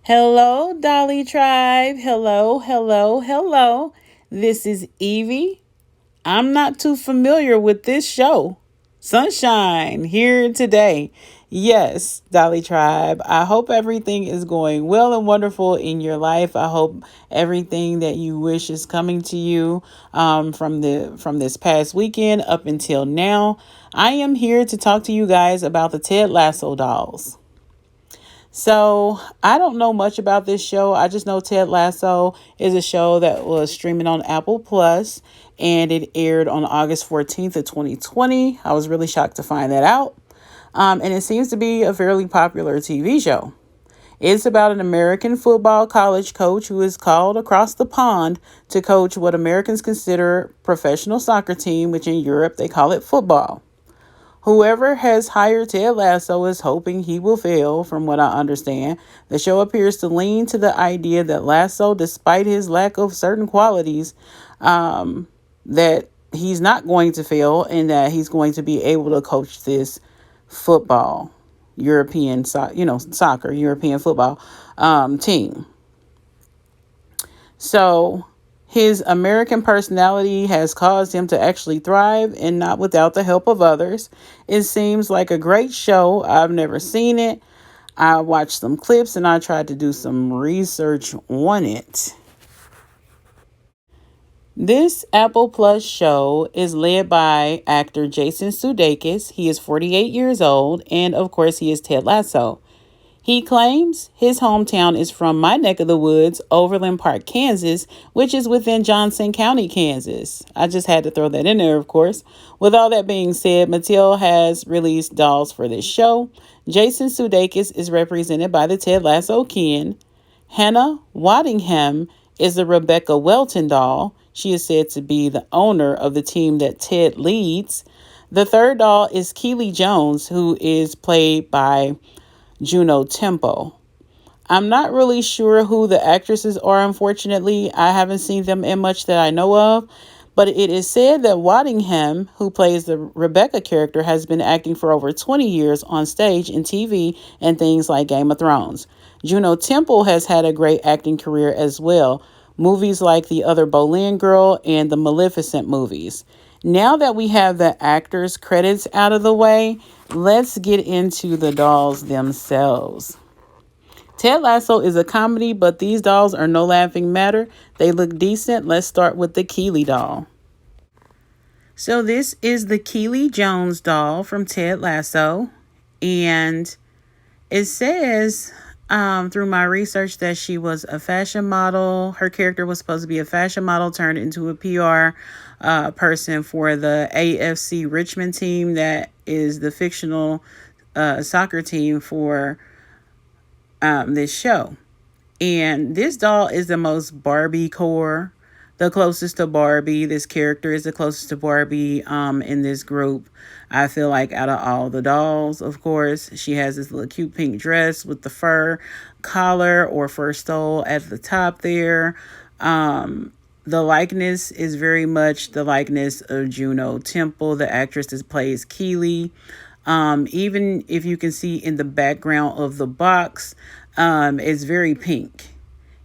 Hello, Dolly Tribe. Hello, hello, hello. This is Evie. I'm not too familiar with this show. Sunshine here today. Yes, Dolly Tribe. I hope everything is going well and wonderful in your life. I hope everything that you wish is coming to you from this past weekend up until now. I am here to talk to you guys about the Ted Lasso dolls. So I don't know much about this show. I just know Ted Lasso is a show that was streaming on Apple Plus, and it aired on August 14th of 2020. I was really shocked to find that out. And it seems to be a fairly popular TV show. It's about an American football college coach who is called across the pond to coach what Americans consider professional soccer team, which in Europe they call it football. Whoever has hired Ted Lasso is hoping he will fail, from what I understand. The show appears to lean to the idea that Lasso, despite his lack of certain qualities, that he's not going to fail and that he's going to be able to coach this football, soccer, European football team. So his American personality has caused him to actually thrive, and not without the help of others. It seems like a great show. I've never seen it. I watched some clips and I tried to do some research on it. This Apple Plus show is led by actor Jason Sudeikis. He is 48 years old, and of course he is Ted Lasso. He claims his hometown is from my neck of the woods, Overland Park, Kansas, which is within Johnson County, Kansas. I just had to throw that in there, of course. With all that being said, Mattel has released dolls for this show. Jason Sudeikis is represented by the Ted Lasso kin. Hannah Waddingham is the Rebecca Welton doll. She is said to be the owner of the team that Ted leads. The third doll is Keely Jones, who is played by Juno Temple. I'm not really sure who the actresses are, unfortunately. I haven't seen them in much that I know of, but it is said that Waddingham, who plays the Rebecca character, has been acting for over 20 years on stage and TV and things like Game of Thrones. Juno Temple has had a great acting career as well. Movies like The Other Boleyn Girl and the Maleficent movies. Now that we have the actors' credits out of the way, let's get into the dolls themselves. Ted Lasso is a comedy, but these dolls are no laughing matter. They look decent. Let's start with the Keely doll. So this is the Keely Jones doll from Ted Lasso. And it says through my research that she was a fashion model. Her character was supposed to be a fashion model turned into a PR person for the AFC Richmond team, that is the fictional soccer team for this show. And this doll is the most Barbie core, the closest to Barbie. This character is the closest to Barbie in this group. I feel like out of all the dolls, of course, she has this little cute pink dress with the fur collar or fur stole at the top there. The likeness is very much the likeness of Juno Temple, the actress that plays Keely. Even if you can see in the background of the box, it's very pink.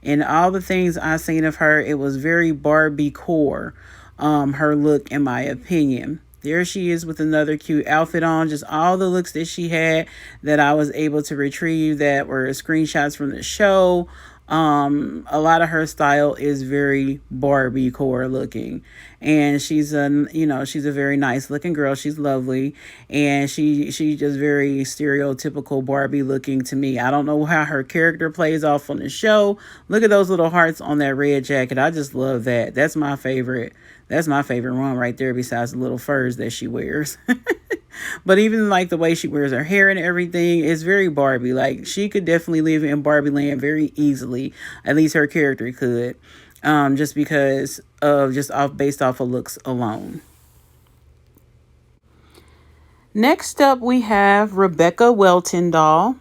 In all the things I've seen of her, it was very Barbie core, her look, in my opinion. There she is with another cute outfit on. Just all the looks that she had that I was able to retrieve that were screenshots from the show. A lot of her style is very Barbie core looking, and she's a very nice looking girl. She's lovely, and she's just very stereotypical Barbie looking to me. I don't know how her character plays off on the show. Look at those little hearts on that red jacket. I just love that. That's my favorite one right there, besides the little furs that she wears. But even like the way she wears her hair and everything is very Barbie. Like, she could definitely live in Barbie land very easily. At least her character could. Just because of based off of looks alone. Next up, we have Rebecca Welton doll.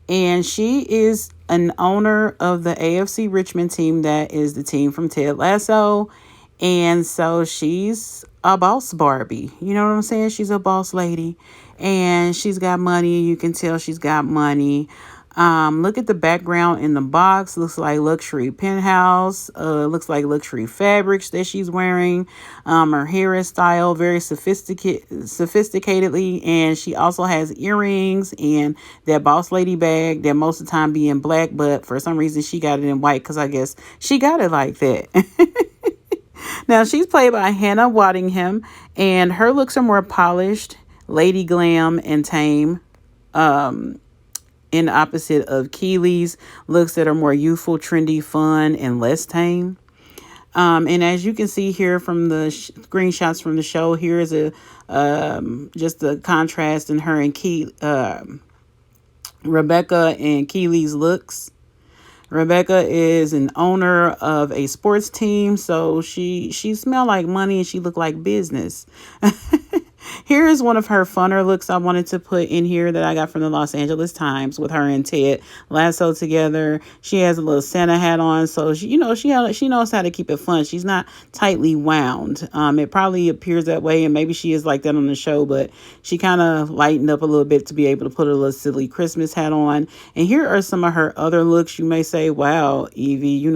And she is an owner of the AFC Richmond team, that is the team from Ted Lasso. And so she's a boss Barbie. You know what I'm saying? She's a boss lady. And she's got money. You can tell she's got money. Look at the background in the box. Looks like luxury penthouse. Looks like luxury fabrics that she's wearing. Her hair is styled very sophisticatedly, and she also has earrings and that boss lady bag that most of the time be in black, but for some reason she got it in white because I guess she got it like that. Now she's played by Hannah Waddingham, and her looks are more polished, lady glam, and tame. In opposite of Keely's looks that are more youthful, trendy, fun, and less tame. And as you can see here from the screenshots from the show, here is a just the contrast in her and Rebecca and Keely's looks. Rebecca is an owner of a sports team, so she smelled like money and she looked like business. Here is one of her funner looks I wanted to put in here that I got from the Los Angeles Times with her and Ted Lasso together. She has a little Santa hat on, so she knows how to keep it fun. She's not tightly wound. It probably appears that way, and maybe she is like that on the show, but she kind of lightened up a little bit to be able to put a little silly Christmas hat on. And here are some of her other looks. You may say, wow, Evie, you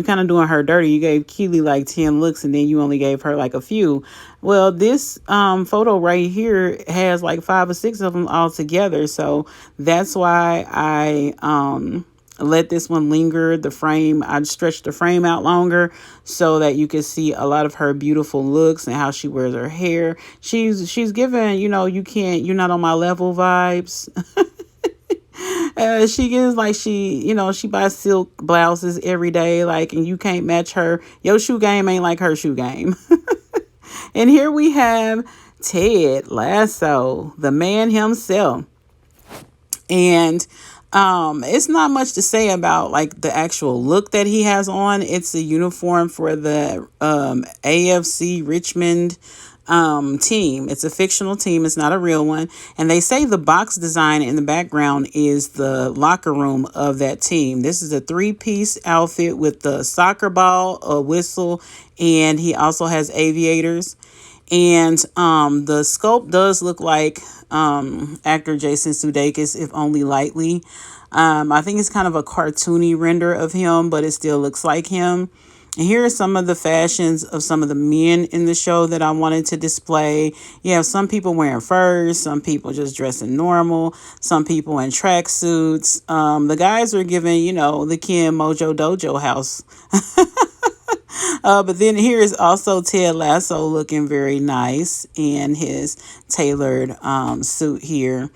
kind of doing her dirty. You gave Keely like 10 looks, and then you only gave her like a few. Well, this photo right here has like 5 or 6 of them all together. So that's why I let this one linger. I stretched the frame out longer so that you can see a lot of her beautiful looks and how she wears her hair. She's given, you're not on my level vibes. She gives like she buys silk blouses every day, like, and you can't match her. Your shoe game ain't like her shoe game. And here we have Ted Lasso, the man himself. And it's not much to say about like the actual look that he has on. It's a uniform for the AFC Richmond team. It's a fictional team. It's not a real one. And they say the box design in the background is the locker room of that team. This is a 3-piece outfit with the soccer ball, a whistle, and he also has aviators. And the sculpt does look like actor Jason Sudeikis, if only lightly. I think it's kind of a cartoony render of him, but it still looks like him. And here are some of the fashions of some of the men in the show that I wanted to display. You have some people wearing furs, some people just dressing normal, some people in tracksuits. The guys are giving, the Ken Mojo Dojo house. But then here is also Ted Lasso looking very nice in his tailored suit here.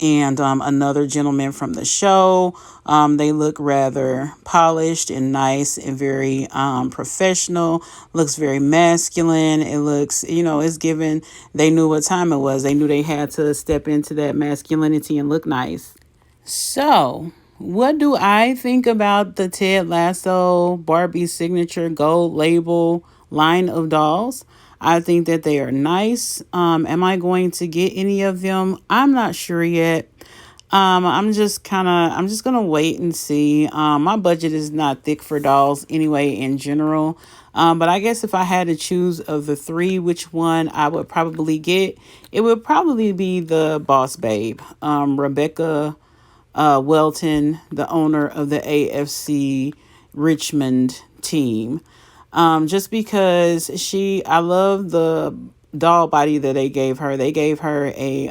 And another gentleman from the show. They look rather polished and nice and very professional. Looks very masculine. It looks, it's given they knew what time it was. They knew they had to step into that masculinity and look nice. So, what do I think about the Ted Lasso Barbie signature gold label line of dolls? I think that they are nice. Am I going to get any of them? I'm not sure yet. I'm just going to wait and see. My budget is not thick for dolls anyway in general. But I guess if I had to choose of the 3, which one I would probably get, it would probably be the Boss Babe, Rebecca Welton, the owner of the AFC Richmond team. Just because I love the doll body that they gave her. They gave her a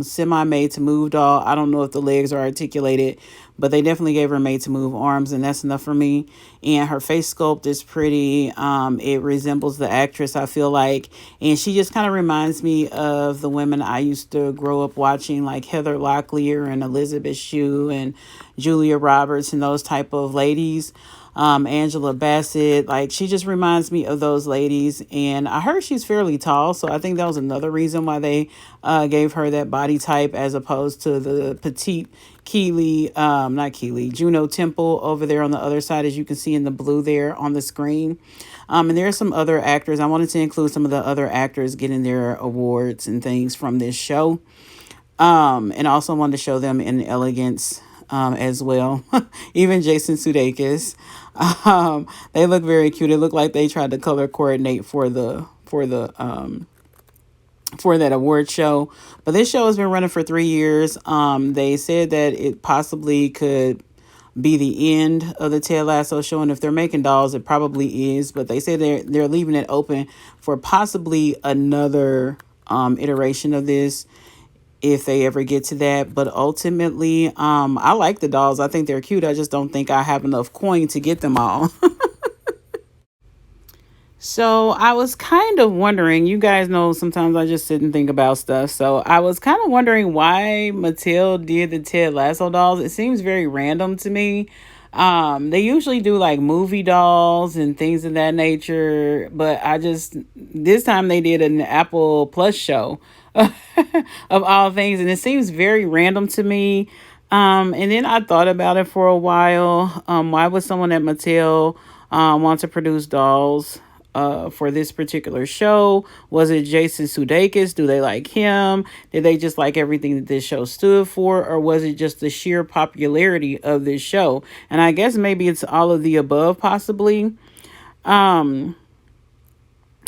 semi-made to move doll. I don't know if the legs are articulated, but they definitely gave her made to move arms, and that's enough for me. And her face sculpt is pretty. It resembles the actress, I feel like, and she just kind of reminds me of the women I used to grow up watching, like Heather Locklear and Elizabeth Shue and Julia Roberts and those type of ladies. Angela Bassett, like she just reminds me of those ladies. And I heard she's fairly tall, so I think that was another reason why they gave her that body type as opposed to the petite Juno Temple over there on the other side, as you can see in the blue there on the screen. And there are some other actors. I wanted to include some of the other actors getting their awards and things from this show. And also wanted to show them in elegance as well. Even Jason Sudeikis. They look very cute. It looked like they tried to color coordinate for the for that award show. But this show has been running for 3 years. They said that it possibly could be the end of the Ted Lasso show, and if they're making dolls, it probably is. But they say they're leaving it open for possibly another iteration of this if they ever get to that. But ultimately, I like the dolls. I think they're cute. I just don't think I have enough coin to get them all. So I was kind of wondering, you guys know sometimes I just sit and think about stuff. So I was kind of wondering why Mattel did the Ted Lasso dolls. It seems very random to me. They usually do like movie dolls and things of that nature, but this time they did an Apple Plus show of all things, and it seems very random to me. And then I thought about it for a while. Why would someone at Mattel want to produce dolls for this particular show? Was it Jason Sudeikis? Do they like him? Did they just like everything that this show stood for? Or was it just the sheer popularity of this show? And I guess maybe it's all of the above, possibly. I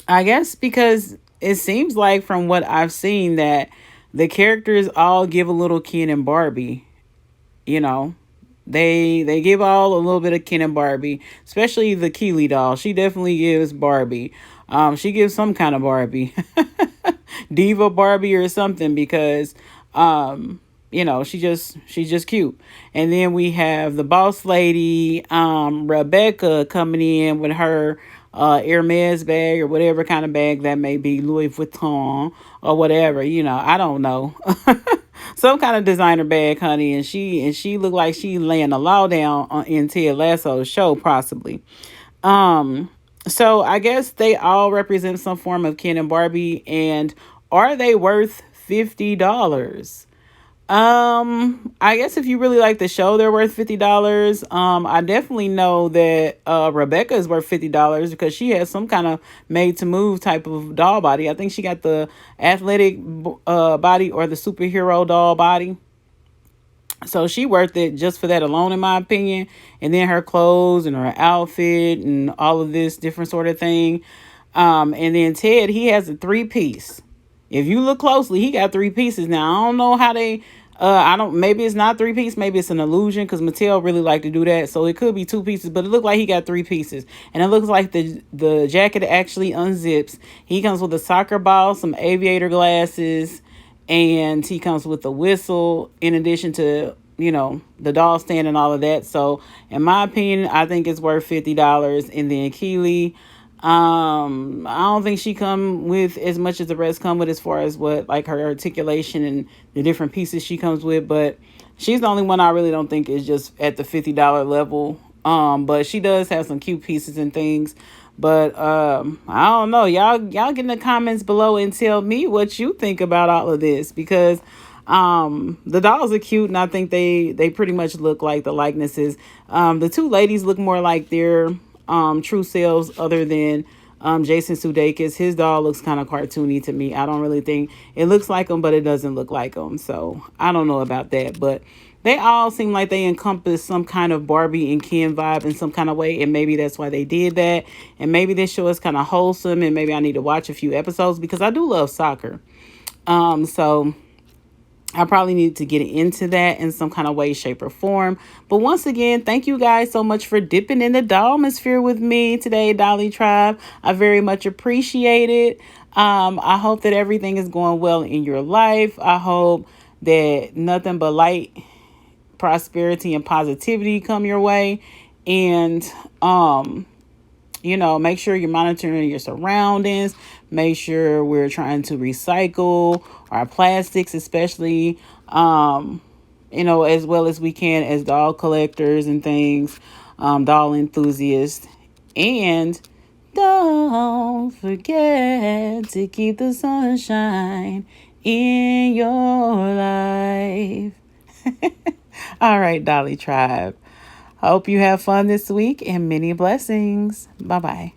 guess because it seems like from what I've seen that the characters all give a little Ken and Barbie, you know. They give all a little bit of Ken and Barbie, especially the Keeley doll. She definitely gives Barbie. She gives some kind of Barbie, Diva Barbie or something, because she's just cute. And then we have the boss lady, Rebecca, coming in with her Hermes bag or whatever kind of bag that may be, Louis Vuitton or whatever. I don't know. Some kind of designer bag, honey, and she looked like she laying the law down in Ted Lasso's show, possibly. So I guess they all represent some form of Ken and Barbie, and are they worth $50? I guess if you really like the show, they're worth $50. I definitely know that Rebecca is worth $50 because she has some kind of made to move type of doll body. I think she got the athletic body or the superhero doll body. So she worth it just for that alone, in my opinion. And then her clothes and her outfit and all of this different sort of thing. And then Ted, he has a 3-piece. If you look closely, he got 3 pieces. Now, I don't know how they, maybe it's not 3-piece. Maybe it's an illusion because Mattel really like to do that. So it could be 2 pieces, but it looked like he got 3 pieces. And it looks like the jacket actually unzips. He comes with a soccer ball, some aviator glasses, and he comes with a whistle in addition to, the doll stand and all of that. So in my opinion, I think it's worth $50. And then Keeley, I don't think she come with as much as the rest come with as far as what like her articulation and the different pieces she comes with, but she's the only one I really don't think is just at the $50 level. But she does have some cute pieces and things. But I don't know. Y'all get in the comments below and tell me what you think about all of this, because the dolls are cute and I think they pretty much look like the likenesses. The 2 ladies look more like their true selves other than Jason Sudeikis. His doll looks kind of cartoony to me. I don't really think it looks like him, but it doesn't look like him. So I don't know about that, but they all seem like they encompass some kind of Barbie and Ken vibe in some kind of way, and maybe that's why they did that. And maybe this show is kind of wholesome, and maybe I need to watch a few episodes because I do love soccer. So I probably need to get into that in some kind of way, shape, or form. But once again, thank you guys so much for dipping in the dollmosphere with me today, Dolly Tribe. I very much appreciate it. I hope that everything is going well in your life. I hope that nothing but light, prosperity, and positivity come your way. And, make sure you're monitoring your surroundings. Make sure we're trying to recycle our plastics, especially, as well as we can as doll collectors and things, doll enthusiasts. And don't forget to keep the sunshine in your life. All right, Dolly Tribe. Hope you have fun this week and many blessings. Bye-bye.